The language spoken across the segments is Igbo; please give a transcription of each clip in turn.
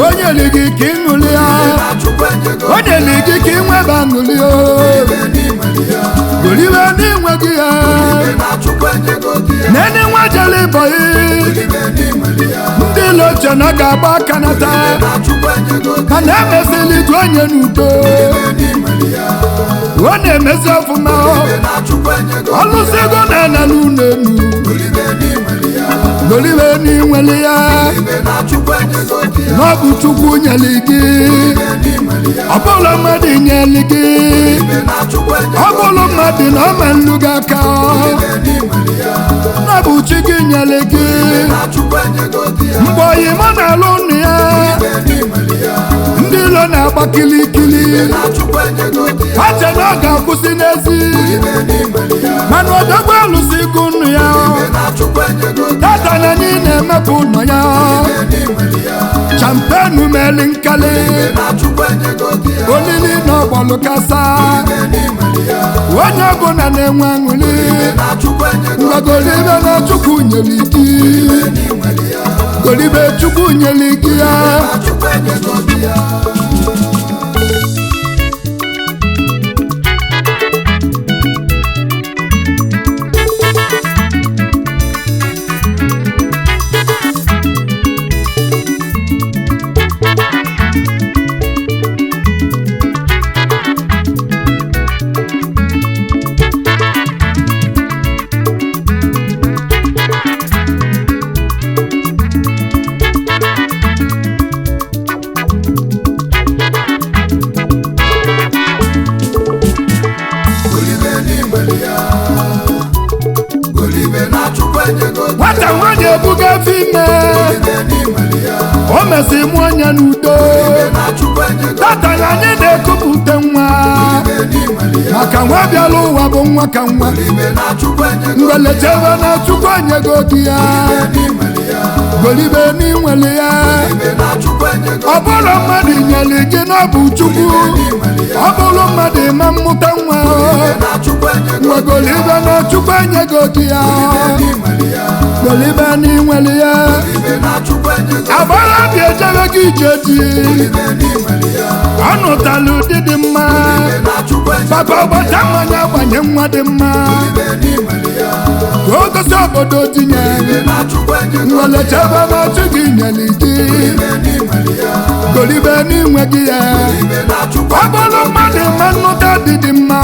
onye ligi kingulia onye ligi kinwe bangulia golibe ni nwagia nene nwajale boy ndilo chana gaba kanata kana meseli twenye nuto one mesafuma alusego na lunenu golibe ni nwalia Nabu chukwu nyeligi Abolo madi nyeligi Abolo madi na meluga ka Nabu chiki nyeligi Mboyi mana loni ya Ndilo na bakilikili Hache naga kusinezi Manu adagwa lusikunu ya Tata na nine mepuno ya Champagne melinkale Olili no bolukasa Wanyago na nemwanguli Ngagolibe na chukwu nyeliki Golibe chukwu nyeliki ya Wata wanye buga fime Omesi mwanya nudo Tata nanye de kupute mwa Maka wabialu wabo mwaka mwa Ngwele chewa na chukwenye godia Golibe ni mwele ya Obolo madi nyeligi nobu chukwu Obolo madi mamuta mwa Ngwa golibe na chukwenye godia Golibe ni mwele ya Abala biejewe gijeti Anu talu didi mma Baba bata mwanya wanye mwade mma Kogo sobodo tinye Ngwele cheba na chugi nyeliji Golibe ni mwegi ya Obolo madi manuta didi mma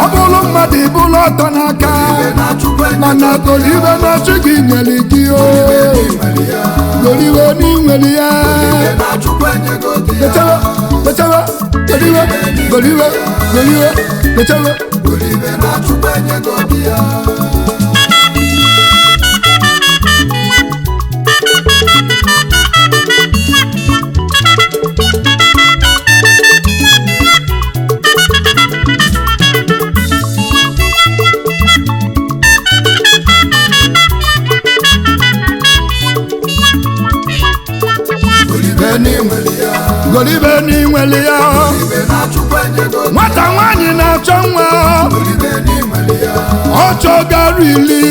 Obolo madi bulo tonaka Mana golibe na chugi nyeliji Golibe ni mweli ya Lechewa, lechewa, golibe, golibe, golibe, lechewa Golibe na chukwenye godia Golibe ni mweli ya Mwata wanyi na chonwa chọga rili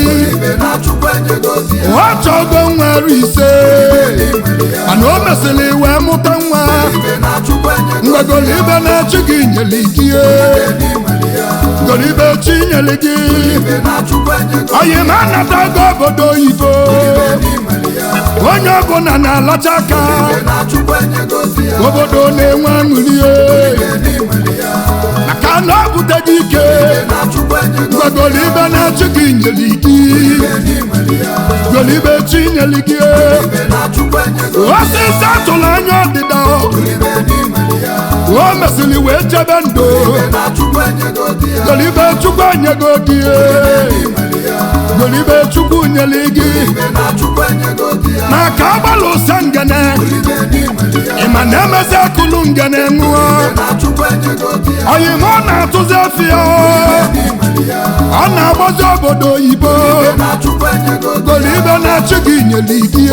ọ chọgo nwa rise mana o mesịrị wee mụta nwa ngwagolibe na-achụ gị nyeli gị golibe chi nyeli gị oyi ma anatago obodo oyibo onye ọbụla na-alacha aka obodo na-enwe aṅụrị maka na ọ bute gị ike ngwagolibe na-achụ gị nyeli gị golibe chi nyeli gị osisi atụrụ anya ọdịda o mesịrị wee chebe ndụ golibe chukwu anyego gị golibe chukwu nyeli gị maka agbalụ ụsa ngene ịma na-emezi akụlụ ngene ṅụọ oyima ọ na-atụzi afịa ọ na-agbazi obodo oyibo golibe na-achụ gị nyeli gị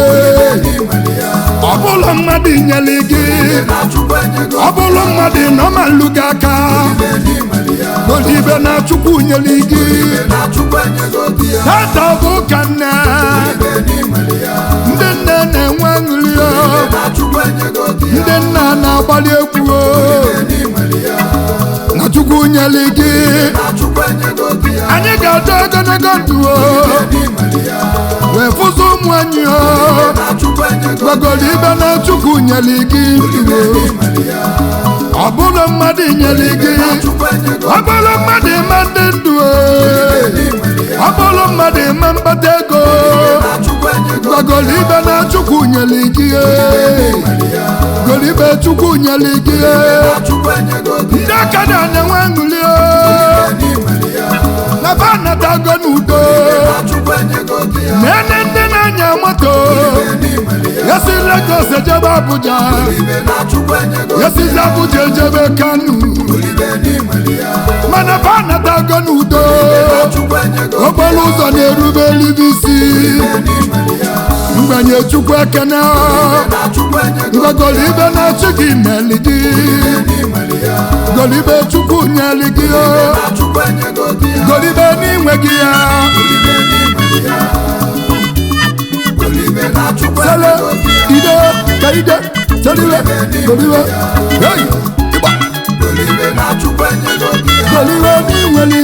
ọ bụrụ mmadụ nyeli gị ọ bụrụ mmadụ nọma nlu gị aka golibe na-achụkwu nyeli gị tata bụ ụka nne ndị nne na-enwe aṅụrị ndị nna na-agbalị egwu na chukwu nyeli gị anyị ga-adọ ogologo ndụ wee fụzụ ụmụ anyị gbagolibe na chukwu nyeli gị ọ bụrụ mmadụ nyeli gị ọ bụrụ mmadụ ma ndị ndụ ọ bụrụ mmadụ ma mkpata ego gbagolibe na chukwu nyeli gị golibe chukwu nyeli gị ndị aka na-enwe aṅụrị na ba natago n'udo nene ndị na-anya moto yesi Lagos ejebe Abuja yesi Abuja ejebe Kanu mana ba natago n'udo okporo ụzọ na-erube isi mgbanye chukwu ekene ngwagolibe na-achụ gị meli gị golibe chukwu nyeli gị golibe n'inwe gị ya sele ide ka ide seriwe golibe hey ịgba golibe n'inweli